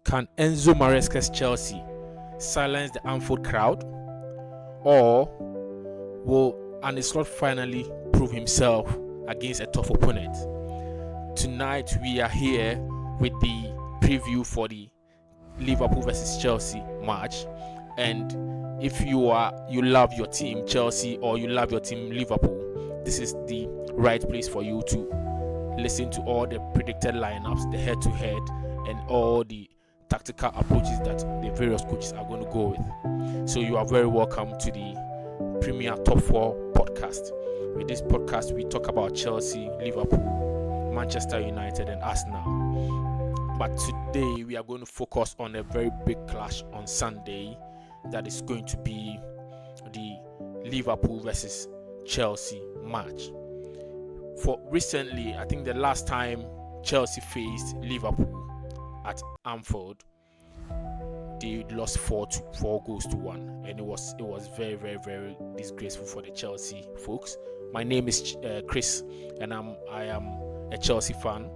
Can Enzo Maresca's Chelsea silence the Anfield crowd, or will Arne Slot finally prove himself against a tough opponent? Tonight we are here with the preview for the Liverpool versus Chelsea match, and if you love your team Chelsea or you love your team Liverpool, this is the right place for you to listen to all the predicted lineups, the head-to-head, and all the tactical approaches that the various coaches are going to go with. So you are very welcome to the Premier Top 4 podcast. With this podcast, we talk about Chelsea, Liverpool, Manchester United, and Arsenal. But today, we are going to focus on a very big clash on Sunday. That is going to be the Liverpool versus Chelsea match. For recently, I think the last time Chelsea faced Liverpool at Anfield, they lost 4 goals to 1, and it was very, very, very disgraceful for the Chelsea folks. My name is Chris, and I am a Chelsea fan.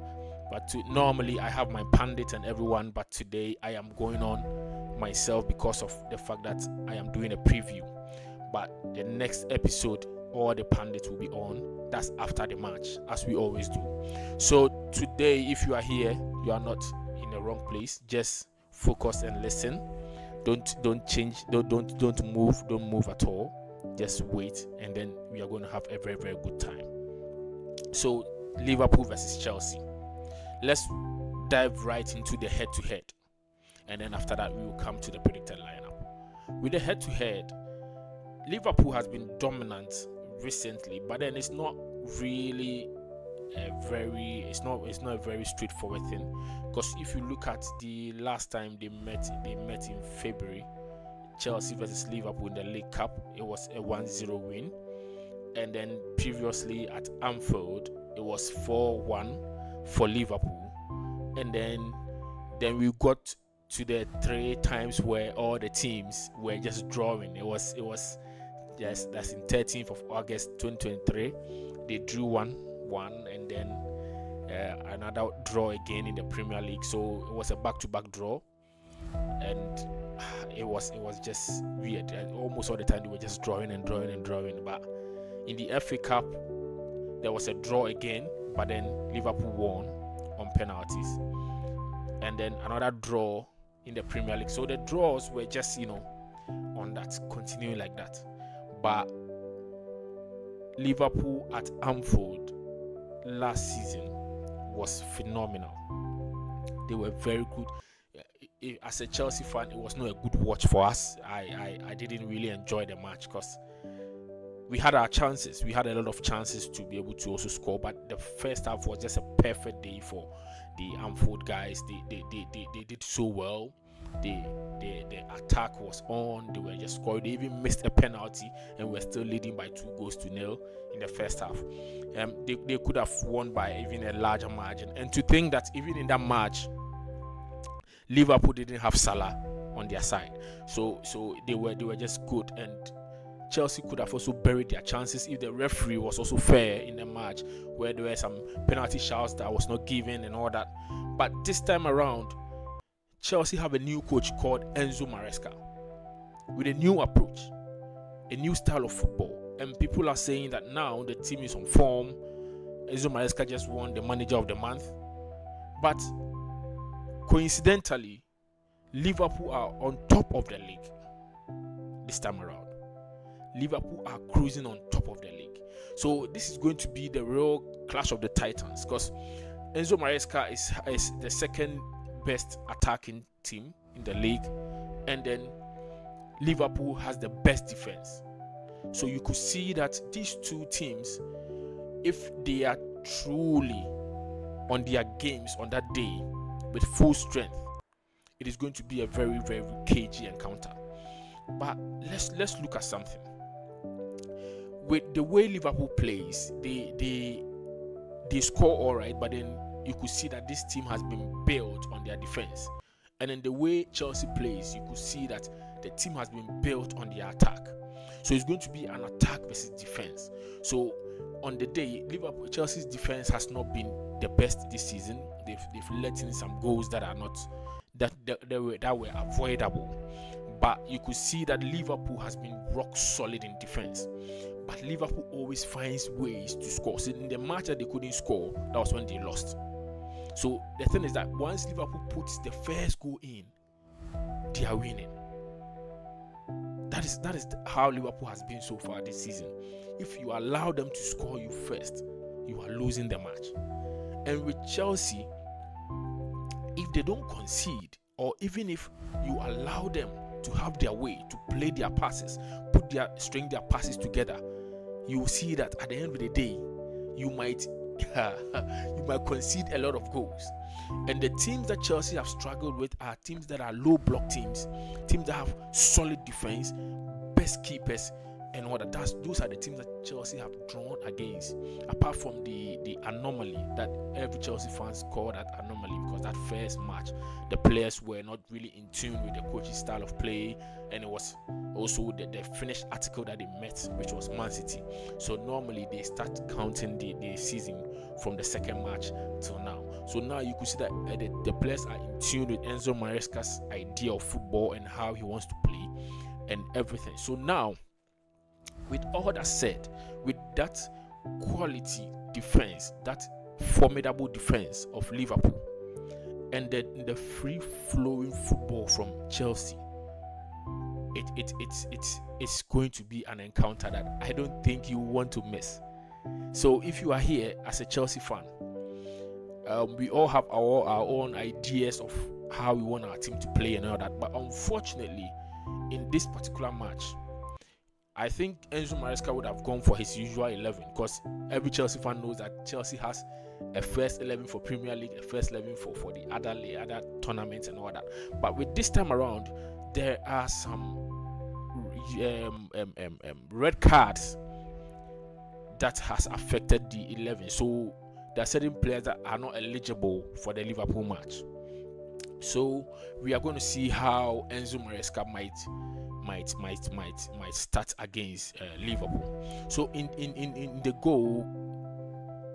But normally I have my pundit and everyone, but today I am going on myself because of the fact that I am doing a preview. But the next episode, all the pundits will be on. That's after the match, as we always do. So today, if you are here, you are not in the wrong place. Just focus and listen. Don't change. Don't move at all. Just wait, and then we are going to have a very, very good time. So Liverpool versus Chelsea. Let's dive right into the head-to-head, and then after that we will come to the predicted lineup. With the head-to-head, Liverpool has been dominant recently, but then it's not really it's not a very straightforward thing, because if you look at the last time they met in February, Chelsea versus Liverpool in the League Cup, it was a 1-0 win, and then previously at Anfield it was 4-1 for Liverpool, and then we got to the 3 times where all the teams were just drawing. It was just, that's in 13th of August 2023 they drew 1-1, and then another draw again in the Premier League. So it was a back-to-back draw, and it was just weird. Almost all the time they were just drawing. But in the FA Cup there was a draw again, but then Liverpool won on penalties, and then another draw in the Premier League. So the draws were just on that, continuing like that. But Liverpool at Anfield last season was phenomenal. They were very good. As a Chelsea fan, it was not a good watch for us. I didn't really enjoy the match because we had our chances. We had a lot of chances to be able to also score, but the first half was just a perfect day for the Anfield guys. They did so well. The attack was on. They were just scoring. They even missed a penalty and were still leading by 2-0 in the first half. They could have won by even a larger margin. And to think that even in that match, Liverpool didn't have Salah on their side, so they were just good, and Chelsea could have also buried their chances if the referee was also fair in the match, where there were some penalty shouts that was not given and all that. But this time around, Chelsea have a new coach called Enzo Maresca with a new approach, a new style of football, and people are saying that now the team is on form. Enzo Maresca just won the Manager of the Month, but coincidentally, Liverpool are on top of the league this time around. Liverpool are cruising on top of the league. So this is going to be the real clash of the titans, because Enzo Maresca is the second best attacking team in the league, and then Liverpool has the best defense. So you could see that these two teams, if they are truly on their games on that day with full strength, it is going to be a very, very cagey encounter. But let's look at something. With the way Liverpool plays, they score all right, but then you could see that this team has been built on their defense. And then the way Chelsea plays, you could see that the team has been built on their attack. So it's going to be an attack versus defense. So on the day, Chelsea's defense has not been the best this season. They've let in some goals that are not that were avoidable. But you could see that Liverpool has been rock solid in defense. But Liverpool always finds ways to score. So in the match that they couldn't score, that was when they lost. So the thing is that once Liverpool puts the first goal in, they are winning. That is how Liverpool has been so far this season. If you allow them to score you first, you are losing the match. And with Chelsea, if they don't concede, or even if you allow them to have their way, to play their passes, string their passes together, you will see that at the end of the day, you might concede a lot of goals. And the teams that Chelsea have struggled with are teams that are low block teams that have solid defense, best keepers, and all that. Those are the teams that Chelsea have drawn against. Apart from the anomaly that every Chelsea fans call that anomaly, because that first match, the players were not really in tune with the coach's style of play, and it was also the finished article that they met, which was Man City. So normally they start counting the season from the second match till now. So now you could see that the players are in tune with Enzo Maresca's idea of football and how he wants to play and everything. So now, with all that said, with that quality defense, that formidable defense of Liverpool, and the free-flowing football from Chelsea, it's going to be an encounter that I don't think you want to miss. So if you are here as a Chelsea fan, we all have our own ideas of how we want our team to play and all that, but unfortunately, in this particular match, I think Enzo Maresca would have gone for his usual 11, because every Chelsea fan knows that Chelsea has a first 11 for Premier League, a first 11 for the other tournaments and all that. But with this time around, there are some red cards that has affected the 11. So there are certain players that are not eligible for the Liverpool match. So we are going to see how Enzo Maresca might start against Liverpool. So in the goal,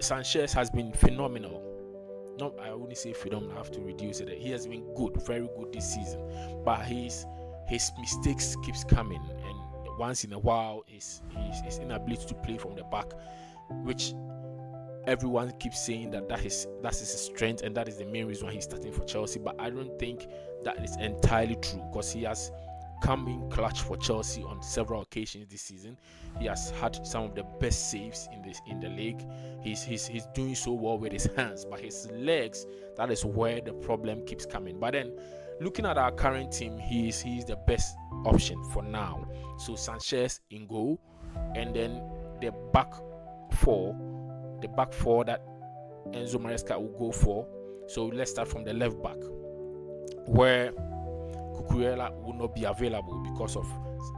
Sanchez has been phenomenal. No, I wouldn't say phenomenal. I have to reduce it. He has been good, very good this season. But his mistakes keeps coming, and once in a while, his inability to play from the back, which everyone keeps saying that is his strength, and that is the main reason why he's starting for Chelsea. But I don't think that is entirely true, because he has come in clutch for Chelsea on several occasions this season. He has had some of the best saves in the league. He's doing so well with his hands, but his legs, that is where the problem keeps coming. But then, looking at our current team, he's the best option for now. So Sanchez in goal, and then the back four that Enzo Maresca will go for. So let's start from the left back, where Cucurella will not be available because of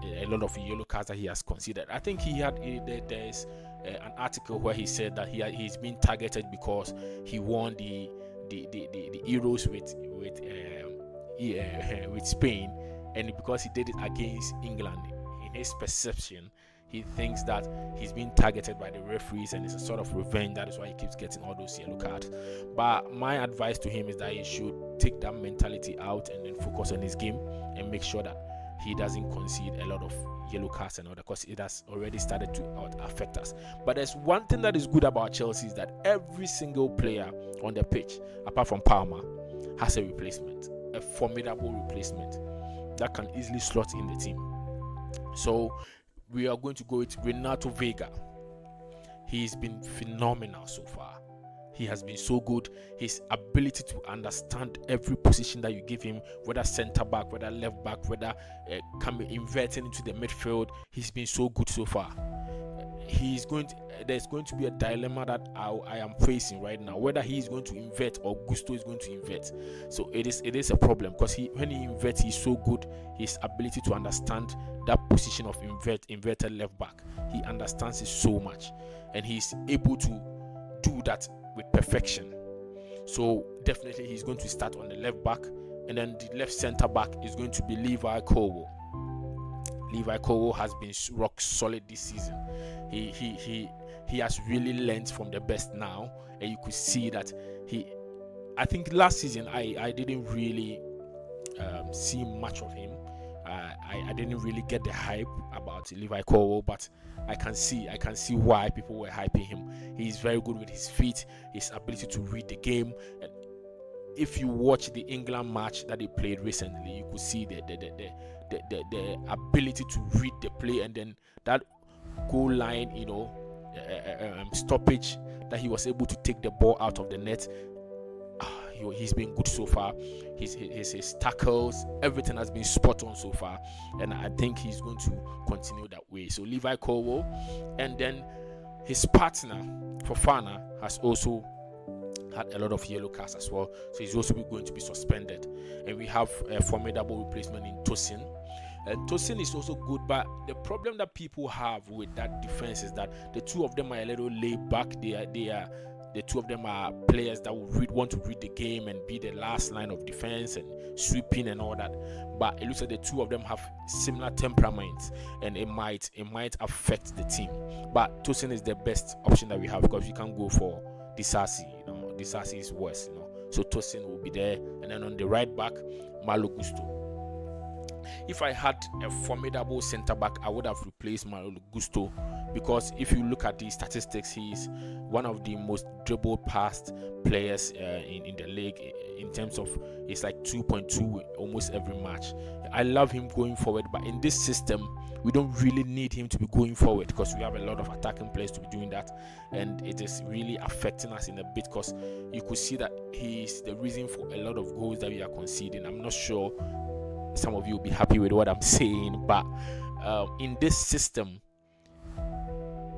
a lot of yellow cards that he has considered. I think there's an article where he said that he's been targeted because he won the Euros with Spain, and because he did it against England. In his perception, he thinks that he's being targeted by the referees, and it's a sort of revenge. That is why he keeps getting all those yellow cards. But my advice to him is that he should take that mentality out and then focus on his game and make sure that he doesn't concede a lot of yellow cards and all that, because it has already started to affect us. But there's one thing that is good about Chelsea, is that every single player on the pitch, apart from Palmer, has a replacement, a formidable replacement that can easily slot in the team. So we are going to go with Renato Vega. He's been phenomenal so far. He has been so good. His ability to understand every position that you give him, whether center back, whether left back, whether inverting into the midfield, he's been so good so far. There's going to be a dilemma that I am facing right now, whether he is going to invert or Gusto is going to invert. So it is a problem, because when he inverts, he's so good. His ability to understand that position of inverted left back, he understands it so much, and he's able to do that with perfection. So definitely he's going to start on the left back, and then the left center back is going to be Levi Colwill. Levi Colwill has been rock solid this season. He has really learned from the best now, and you could see that I think last season I didn't really see much of him. I didn't really get the hype about Levi Colwill, but I can see why people were hyping him. He's very good with his feet, his ability to read the game. And if you watch the England match that they played recently, you could see the ability to read the play, and then that goal line, stoppage that he was able to take the ball out of the net. He's been good so far. His tackles, everything has been spot on so far, and I think he's going to continue that way. So Levi Colwill, and then his partner Fofana has also had a lot of yellow cards as well, so he's also going to be suspended. And we have a formidable replacement in Tosin. And Tosin is also good, but the problem that people have with that defense is that the two of them are a little laid back. The two of them are players that will want to read the game and be the last line of defense and sweeping and all that. But it looks like the two of them have similar temperaments, and it might affect the team. But Tosin is the best option that we have, because we can't go for Disasi. Disasi is worse. So Tosin will be there, and then on the right back, Malo Gusto. If I had a formidable centre back, I would have replaced Malo Gusto, because if you look at the statistics, he's one of the most dribble past players in the league. In terms of, it's like 2.2 almost every match. I love him going forward, but in this system, we don't really need him to be going forward, because we have a lot of attacking players to be doing that, and it is really affecting us in a bit, because you could see that he's the reason for a lot of goals that we are conceding. I'm not sure some of you will be happy with what I'm saying, but in this system,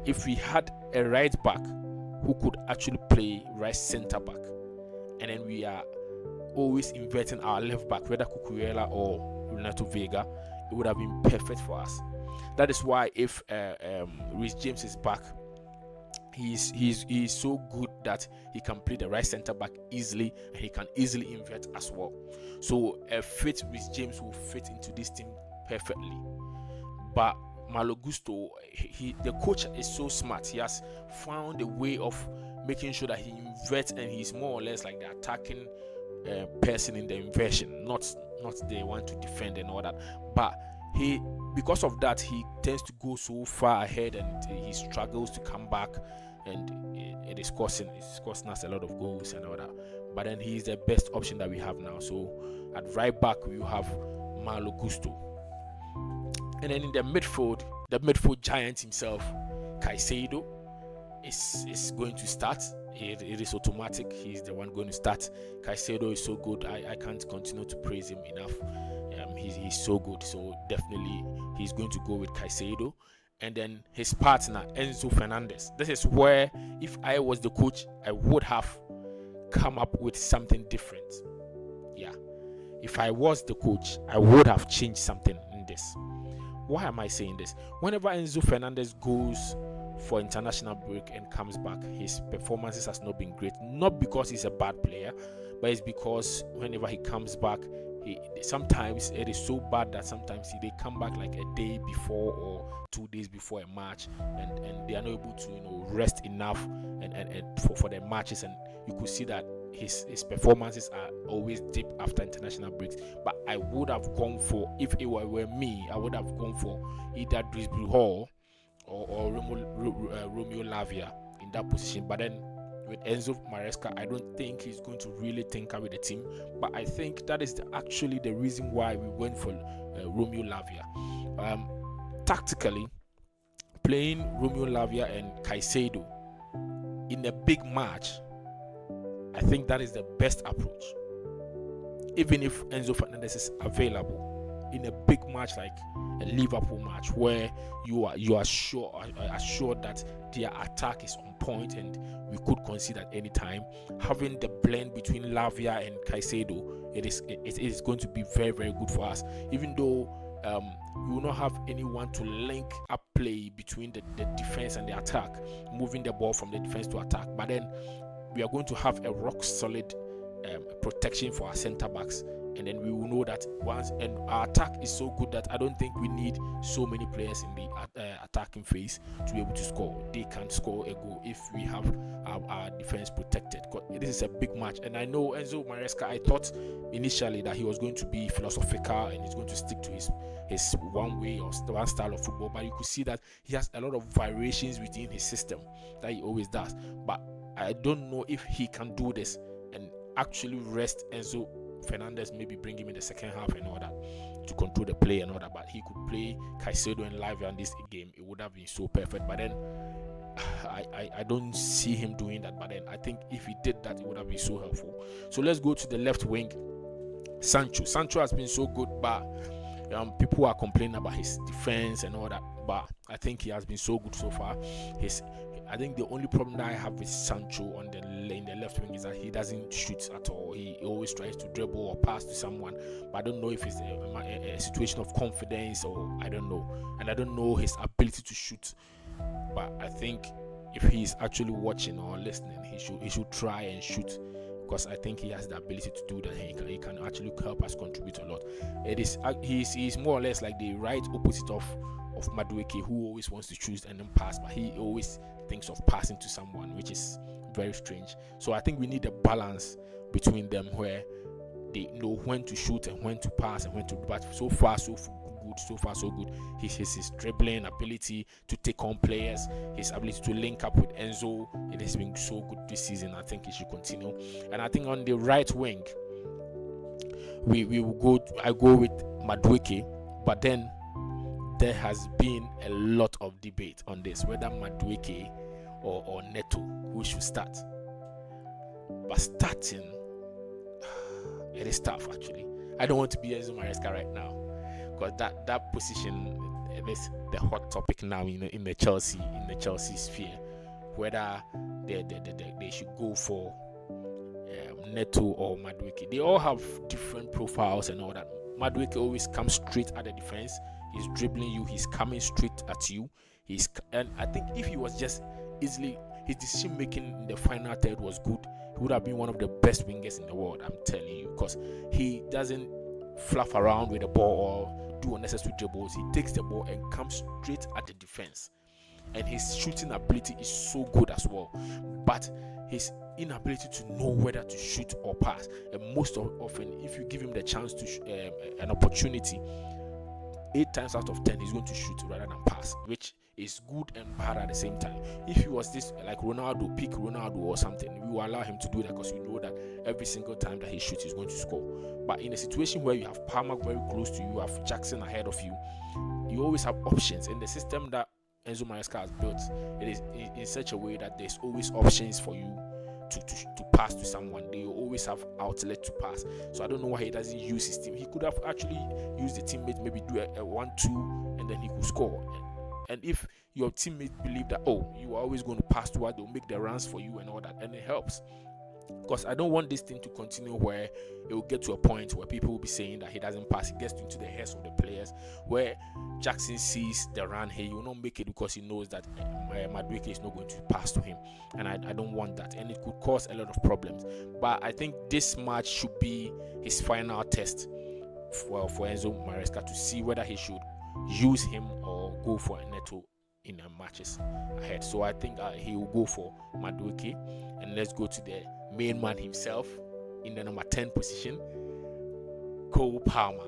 if we had a right back who could actually play right centre back, and then we are always inverting our left back, whether Cucurella or Renato Vega, it would have been perfect for us. That is why if Reece James is back, he's so good that he can play the right centre back easily, and he can easily invert as well. So a fit Reece James will fit into this team perfectly. But Malo Gusto, the coach is so smart. He has found a way of making sure that he inverts, and he's more or less like the attacking person in the inversion, not the one to defend and all that. But because of that, he tends to go so far ahead, and he struggles to come back, and it is costing us a lot of goals and all that. But then he is the best option that we have now. So at right back, we have Malo Gusto. And then in the midfield giant himself, Caicedo, is going to start. It is automatic. He's the one going to start. Caicedo is so good. I can't continue to praise him enough. He's so good. So definitely he's going to go with Caicedo. And then his partner, Enzo Fernandez. This is where, if I was the coach, I would have come up with something different. Yeah. If I was the coach, I would have changed something in this. Why am I saying this? Whenever Enzo Fernandez goes for international break and comes back, his performances has not been great. Not because he's a bad player, but it's because whenever he comes back, sometimes it is so bad that sometimes they come back like a day before or 2 days before a match, and they are not able to rest enough and for their matches, and you could see that his performances are always deep after international breaks. But I would have gone for, if it were me, I would have gone for either Drisbury Hall or Romeo Lavia in that position. But then with Enzo Maresca, I don't think he's going to really tinker with the team. But I think that is actually the reason why we went for Romeo Lavia. Tactically, playing Romeo Lavia and Caicedo in a big match, I think that is the best approach. Even if Enzo Fernandez is available in a big match like a Liverpool match, where you are sure that their attack is on point and we could concede at any time, having the blend between Lavia and Caicedo, it is going to be very, very good for us. Even though we will not have anyone to link up play between the defense and the attack, moving the ball from the defense to attack, but then we are going to have a rock solid protection for our centre backs, and then we will know that once, and our attack is so good that I don't think we need so many players in the attacking phase to be able to score. They can't score a goal if we have our defense protected. This is a big match, and I know Enzo Maresca, I thought initially that he was going to be philosophical and he's going to stick to his one way or one style of football, but you could see that he has a lot of variations within his system that he always does. But I don't know if he can do this and actually rest Enzo Fernandez, maybe bring him in the second half and all that to control the play and all that. But he could play Caicedo and Livia in this game. It would have been so perfect. But then I don't see him doing that. But then I think if he did that, it would have been so helpful. So let's go to the left wing. Sancho has been so good, but people are complaining about his defense and all that. But I think he has been so good so far. I think the only problem that I have with Sancho in the left wing is that he doesn't shoot at all. He always tries to dribble or pass to someone, but I don't know if it's a situation of confidence or I don't know. And I don't know his ability to shoot. But I think if he's actually watching or listening, he should try and shoot, because I think he has the ability to do that. He can actually help us contribute a lot. He's more or less like the right opposite of Madueke, who always wants to choose and then pass, but he always thinks of passing to someone, which is very strange. So I think we need a balance between them where they know when to shoot and when to pass and when to. But so far so good. His dribbling ability to take on players, his ability to link up with Enzo, it has been so good this season. I think he should continue. And I think on the right wing, I go with Madueke, but then there has been a lot of debate on this, whether Madueke or Neto who should start. But starting, it is tough actually. I don't want to be Enzo Maresca right now, because that position is the hot topic now in the Chelsea sphere, whether they should go for Neto or Madueke. They all have different profiles and all that. Madueke always comes straight at the defense. He's dribbling you. He's coming straight at you. And I think if he was just easily, his decision making in the final third was good. He would have been one of the best wingers in the world. I'm telling you, because he doesn't fluff around with the ball or do unnecessary dribbles. He takes the ball and comes straight at the defense. And his shooting ability is so good as well. But his inability to know whether to shoot or pass, and most often, if you give him the chance to an opportunity, 8 times out of 10 he's going to shoot rather than pass, which is good and bad at the same time. If he was this like Ronaldo, peak Ronaldo or something, we will allow him to do that, because we know that every single time that he shoots he's going to score. But in a situation where you have Palmer very close to you, you have Jackson ahead of you, you always have options. In the system that Enzo Maresca has built, it is in such a way that there's always options for you to pass to someone. They always have outlet to pass. So I don't know why he doesn't use his team. He could have actually used the teammate, maybe do a 1-2 and then he could score. And if your teammates believe that, you are always going to pass to her, they'll make the runs for you and all that, and it helps. Because I don't want this thing to continue where it will get to a point where people will be saying that he doesn't pass. He gets into the heads of the players, where Jackson sees the run here, he will not make it because he knows that Madueke is not going to pass to him. And I don't want that. And it could cause a lot of problems. But I think this match should be his final test for Enzo Maresca, to see whether he should use him or go for a Neto in the matches ahead. So I think he will go for Madueke. And let's go to the main man himself in the number 10 position, Cole Palmer.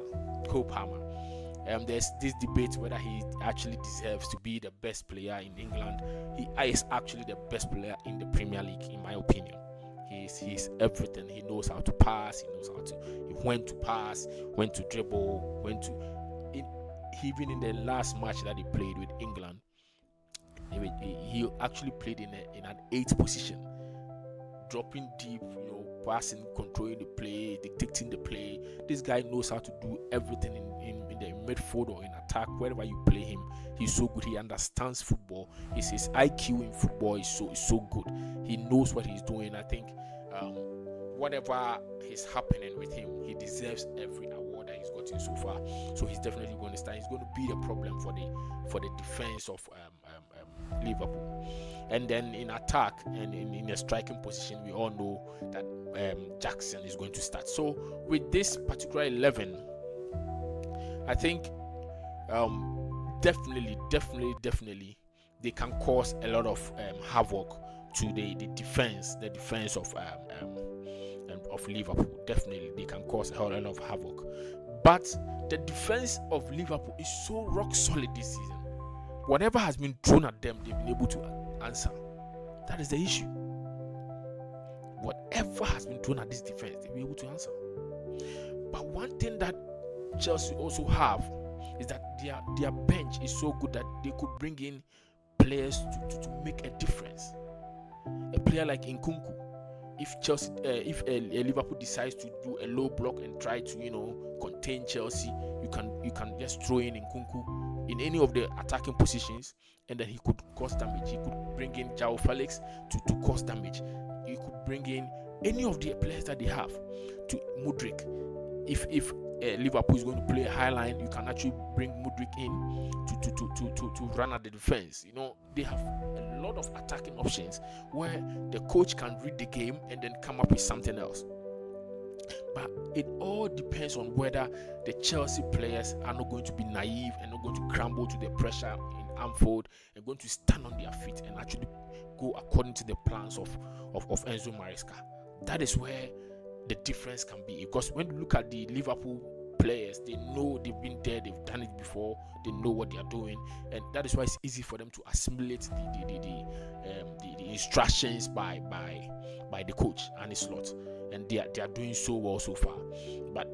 There's this debate whether he actually deserves to be the best player in England. He is actually the best player in the Premier League, in my opinion. He's everything. He knows how to pass. He knows when to pass, when to dribble, even in the last match that he played with England, he actually played in an 8th position, dropping deep, passing, controlling the play, dictating the play. This guy knows how to do everything in the midfield or in attack. Wherever you play him, he's so good. He understands football. His IQ in football is so good. He knows what he's doing. I think whatever is happening with him, he deserves every award that he's gotten so far. So he's definitely going to start. He's going to be the problem for the defense of Liverpool. And then in attack and in a striking position, we all know that Jackson is going to start. So with this particular 11, I think definitely they can cause a lot of havoc to the defense of Liverpool. Definitely they can cause a whole lot of havoc, but the defense of Liverpool is so rock solid this season. Whatever has been thrown at them, they've been able to answer. That is the issue. Whatever has been thrown at this defense, they'll be able to answer. But one thing that Chelsea also have is that their bench is so good that they could bring in players to make a difference. A player like Nkunku, if Liverpool decides to do a low block and try to contain Chelsea, you can just throw in Nkunku in any of the attacking positions, and then he could cause damage. He could bring in João Felix to cause damage. You could bring in any of the players that they have to Mudryk. If Liverpool is going to play a high line, you can actually bring Mudryk in to run at the defense. They have a lot of attacking options where the coach can read the game and then come up with something else. But it all depends on whether the Chelsea players are not going to be naive and not going to crumble to the pressure in Anfield and going to stand on their feet and actually go according to the plans of Enzo Maresca. That is where the difference can be, because when you look at the Liverpool players, they know they've been there, they've done it before, they know what they are doing, and that is why it's easy for them to assimilate the instructions by the coach and his lot, and they are doing so well so far. But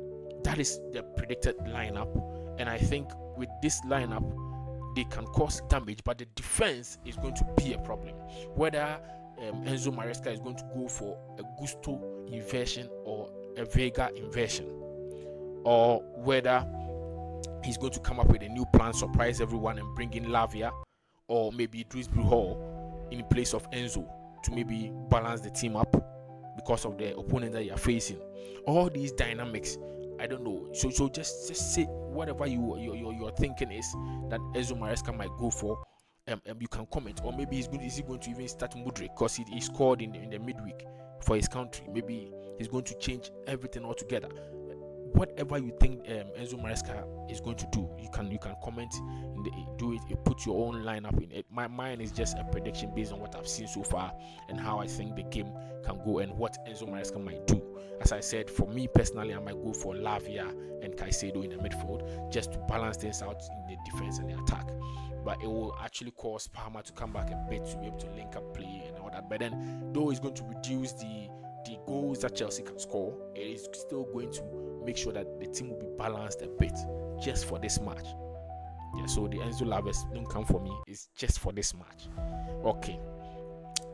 that is the predicted lineup, and I think with this lineup they can cause damage, but the defense is going to be a problem. Whether Enzo Maresca is going to go for a Gusto inversion or a Vega inversion, or whether he's going to come up with a new plan, surprise everyone, and bring in Lavia or maybe Dewsbury Hall in place of Enzo to maybe balance the team up because of the opponent that you are facing. All these dynamics, I don't know. So just say whatever your thinking is that Enzo Maresca might go for. You can comment, or maybe is he going to even start Mudryk because he scored in the midweek for his country. Maybe he's going to change everything altogether. Whatever you think Enzo Maresca is going to do, you can comment do it. You put your own lineup in it. Mine is just a prediction based on what I've seen so far and how I think the game can go and what Enzo Maresca might do. As I said, for me personally, I might go for Lavia and Caicedo in the midfield just to balance things out in the defense and the attack. But it will actually cause Palmer to come back a bit to be able to link up play and all that. But then, though it's going to reduce the goals that Chelsea can score, it is still going to make sure that the team will be balanced a bit just for this match. Yeah, so the Enzo Laves don't come for me. It's just for this match. Okay,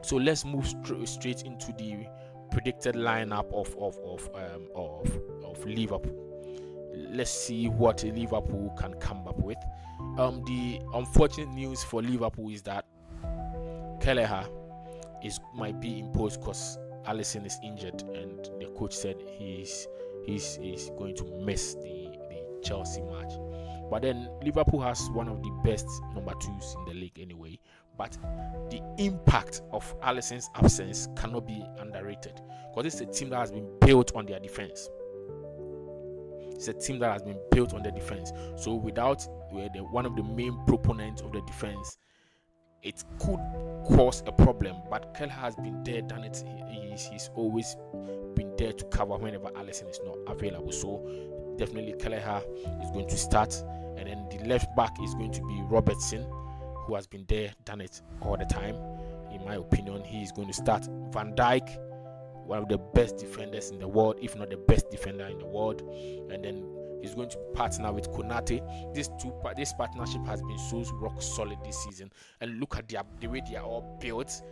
so let's move straight into the predicted lineup of Liverpool. Let's see what Liverpool can come up with. The unfortunate news for Liverpool is that Kelleher might be imposed because Alisson is injured, and the coach said he's going to miss the Chelsea match. But then Liverpool has one of the best number 2s in the league anyway. But the impact of Alisson's absence cannot be underrated, because it's a team that has been built on their defense. It's a team that has been built on the defense. So without one of the main proponents of the defense, it could cause a problem. But Kelleher has been there, done it. He's always been there to cover whenever Alisson is not available. So definitely Kelleher is going to start, and then the left back is going to be Robertson, who has been there, done it all the time. In my opinion, he is going to start. Van Dijk, one of the best defenders in the world, if not the best defender in the world, and then he's going to partner with Konate. This partnership has been so rock solid this season, and look at the way they are all built.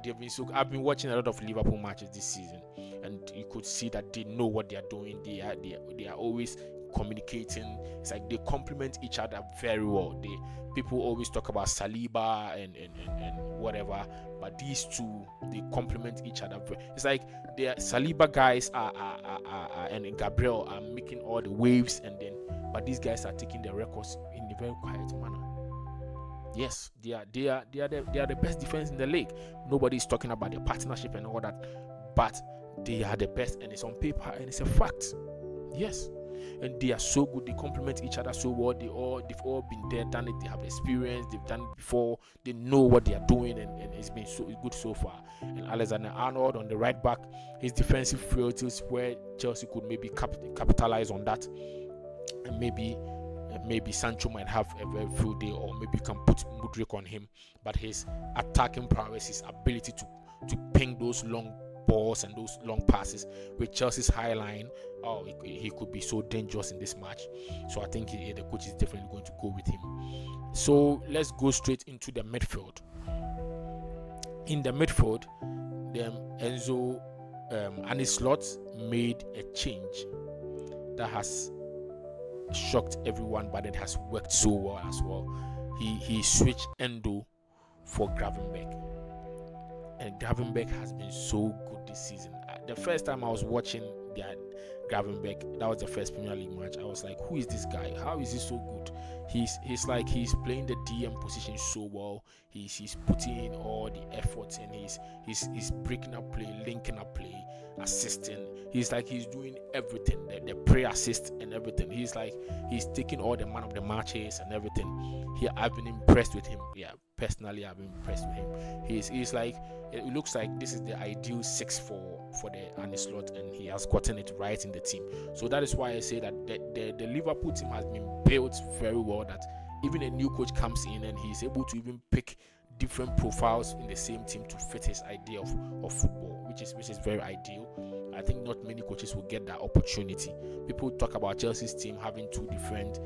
They've been so. I've been watching a lot of Liverpool matches this season, and you could see that they know what they are doing. They are always communicating. It's like they complement each other very well. People always talk about Saliba and whatever, but these two, they complement each other. It's like the Saliba guys and Gabriel are making all the waves, but these guys are taking their records in a very quiet manner. Yes, they are the best defense in the league. Nobody's talking about their partnership and all that, but they are the best, and it's on paper and it's a fact. Yes. and they are so good. They complement each other so well. They've all been there, done it. They have the experience. They've done it before. They know what they are doing, and it's been so good so far. And Alexander-Arnold on the right back, his defensive frailties where Chelsea could maybe capitalize on that, and maybe Sancho might have a very full day, or maybe you can put Mudryk on him. But his attacking prowess, his ability to ping those long balls and those long passes with Chelsea's high line, he could be so dangerous in this match. So I think the coach is definitely going to go with him. So let's go straight into the midfield. In the midfield, Enzo and his slot made a change that has shocked everyone, but it has worked so well as well. He switched Enzo for Gravenberch, and Gravenberch has been so good this season. The first time I was watching Gravenberch, that was the first Premier League match, I was like, who is this guy? How is he so good? He's playing the DM position so well. He's putting in all the efforts, and he's breaking up play, linking up play, assisting. He's doing everything, the pre-assist and everything. He's taking all the man of the matches and everything. I've been impressed with him. Yeah, personally, I've been impressed with him. It looks like this is the ideal 6 for the Arne Slot, and he has gotten it right in the team. So that is why I say that the Liverpool team has been built very well, that even a new coach comes in and he's able to even pick different profiles in the same team to fit his idea of football, which is very ideal. I think not many coaches will get that opportunity. People talk about Chelsea's team having 2 different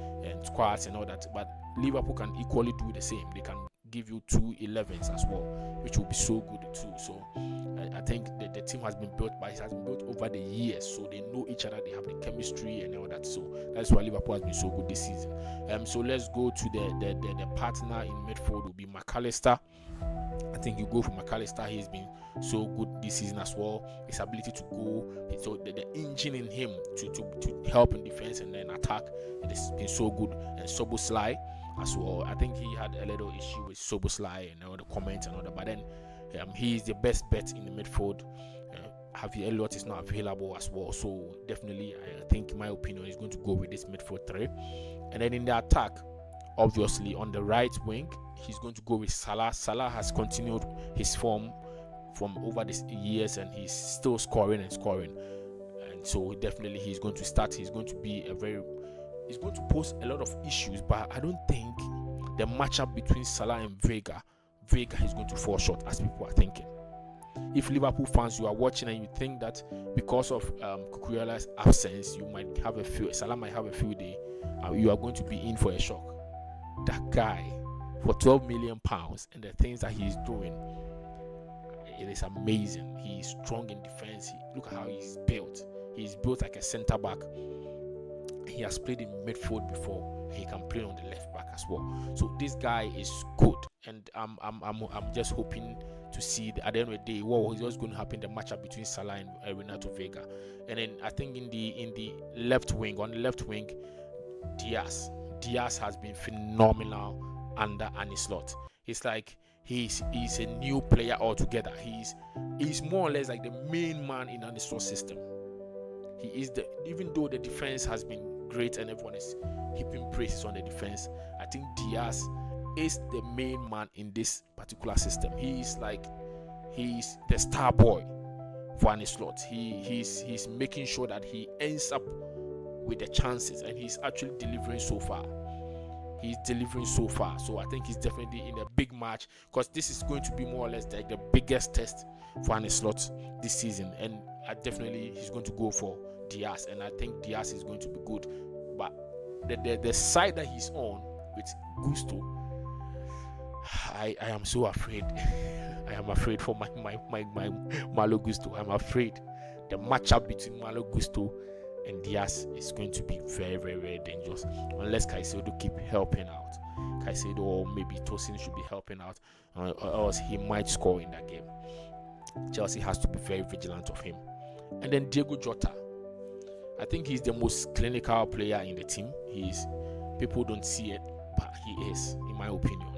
squads and all that, but Liverpool can equally do the same. They can give you 2 11s as well, which will be so good too. So I think the team has been built, but it has been built over the years, so they know each other, they have the chemistry and all that. So that's why Liverpool has been so good this season. So let's go to the partner in midfield will be McAllister. I think you go for McAllister. He's been so good this season as well. His ability to go, so the engine in him to help in defense and then attack, it has been so good. And Szoboszlai as well. I think he had a little issue with Szoboszlai and all the comments and all that, but then he is the best bet in the midfield. Harvey Elliott is not available as well, so definitely I think, in my opinion, he's going to go with this midfield 3. And then in the attack, obviously on the right wing, he's going to go with Salah. Salah has continued his form from over these years, and he's still scoring, and so definitely he's going to start. He's going to pose a lot of issues, but I don't think the matchup between Salah and Vega is going to fall short, as people are thinking. If Liverpool fans, you are watching and you think that because of Cucurella's absence, Salah might have a field day, you are going to be in for a shock. That guy, for £12 million, and the things that he's doing, it is amazing. He's strong in defense. Look at how he's built. He's built like a centre back. He has played in midfield before. He can play on the left back as well. So this guy is good, and I'm just hoping to see at the end of the day what was going to happen, the matchup between Salah and Renato Vega. And then I think on the left wing, Diaz has been phenomenal under Arne Slot. It's like he's a new player altogether. He's more or less like the main man in Arne Slot's system. He is even though the defense has been great and everyone is heaping praises on the defense, I think Diaz is the main man in this particular system. He's the star boy for Arne Slot. He's making sure that he ends up with the chances, and he's actually delivering so far. So I think he's definitely in a big match, because this is going to be more or less like the biggest test for Arne Slot this season, and he's going to go for Diaz, and I think Diaz is going to be good. But the side that he's on with Gusto, I am so afraid. I am afraid for my Malo Gusto. I'm afraid the matchup between Malo Gusto and Diaz is going to be very, very, very dangerous, unless Caicedo keep helping out. Caicedo or maybe Tosin should be helping out, or else he might score in that game. Chelsea has to be very vigilant of him. And then Diego Jota, I think he's the most clinical player in the team. People don't see it, but he is, in my opinion.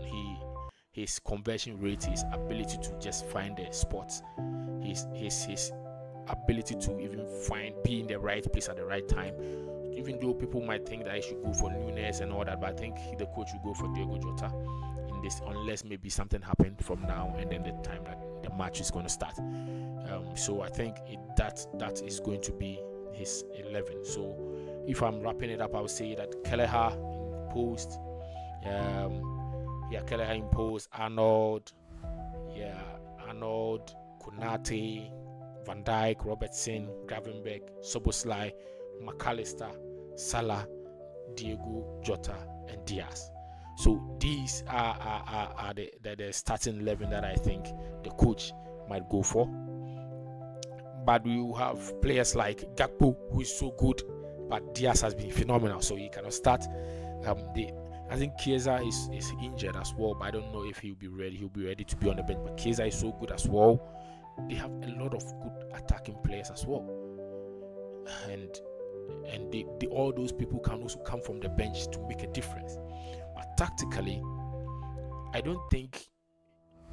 His conversion rate, his ability to just find the spots, his ability to even be in the right place at the right time even though people might think that he should go for Nunes and all that, but I think the coach will go for Diego Jota in this, unless maybe something happened from now and then the time that the match is going to start. So I think that is going to be his 11. So if I'm wrapping it up, I would say that Kelleher imposed, Kelleher imposed Arnold, Konate, Van Dijk, Robertson, Gravenberch, Szoboszlai, McAllister, Salah, Diego Jota, and Diaz. So these are the starting 11 that I think the coach might go for. But we will have players like Gakpo, who is so good, but Diaz has been phenomenal, so he cannot start. I think Chiesa is injured as well, but I don't know if he'll be ready. He'll be ready to be on the bench, but Chiesa is so good as well. They have a lot of good attacking players as well, and all those people can also come from the bench to make a difference. But tactically, I don't think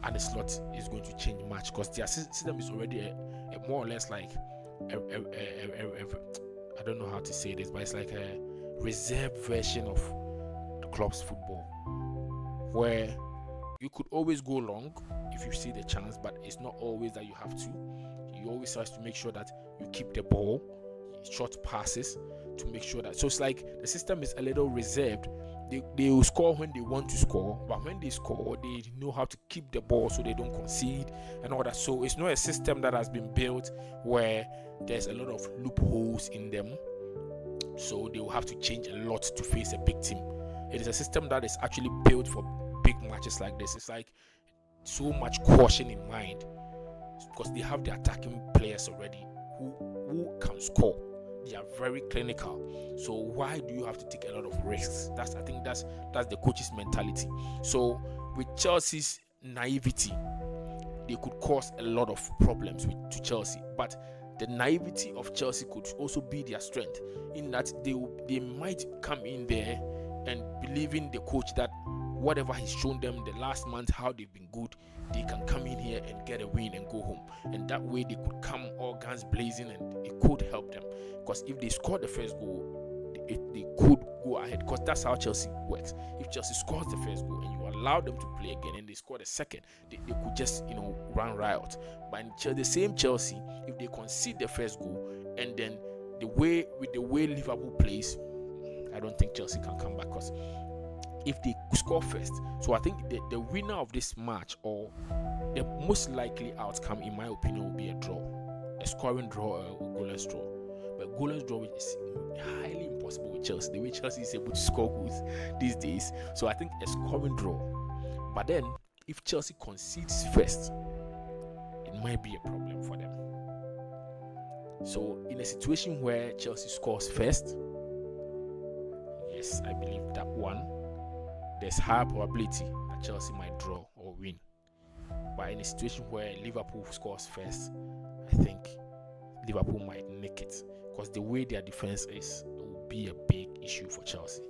Arne Slot is going to change much, because their system is already a more or less like I don't know how to say this, but it's like a reserved version of the club's football, where you could always go long if you see the chance, but it's not always that you have to. You always have to make sure that you keep the ball, short passes, to make sure that. So it's like the system is a little reserved. They will score when they want to score, but when they score, they know how to keep the ball so they don't concede and all that. So it's not a system that has been built where there's a lot of loopholes in them, so they will have to change a lot to face a big team. It is a system that is actually built for big matches like this. It's like so much caution in mind, because they have the attacking players already who can score. They are very clinical. So why do you have to take a lot of risks? I think that's the coach's mentality. So with Chelsea's naivety, they could cause a lot of problems to Chelsea. But the naivety of Chelsea could also be their strength, in that they might come in there and believe in the coach that whatever he's shown them the last month, how they've been good, they can come in here and get a win and go home. And that way they could come all guns blazing, and it could help them. Because if they score the first goal, they could go ahead, because that's how Chelsea works. If Chelsea scores the first goal and you allow them to play again and they score the second, they could just run riot. But in the same Chelsea, if they concede the first goal, and then the way Liverpool plays, I don't think Chelsea can come back, because if they score first. So I think the winner of this match, or the most likely outcome, in my opinion, will be a draw, a scoring draw, or a goalless draw. But goalless draw is highly impossible with Chelsea, the way Chelsea is able to score goals these days. So I think a scoring draw. But then if Chelsea concedes first, it might be a problem for them. So in a situation where Chelsea scores first, yes, I believe that one, there's high probability that Chelsea might draw or win. But in a situation where Liverpool scores first, I think Liverpool might nick it, because the way their defense is, it will be a big issue for Chelsea.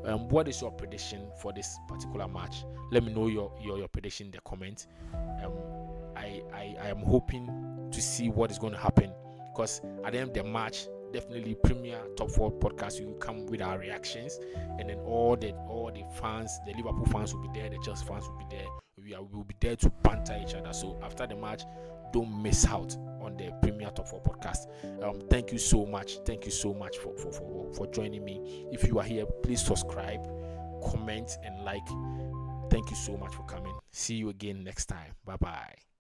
What is your prediction for this particular match? Let me know your prediction in the comments. I am hoping to see what is going to happen, because at the end of the match, definitely Premier Top 4 podcast will come with our reactions, and then all the fans, the Liverpool fans will be there, the Chelsea fans will be there. We will be there to banter each other. So after the match, don't miss out on the Premier Top 4 podcast. Thank you so much for joining me. If you are here, please subscribe, comment, and like. Thank you so much for coming. See you again next time. Bye bye.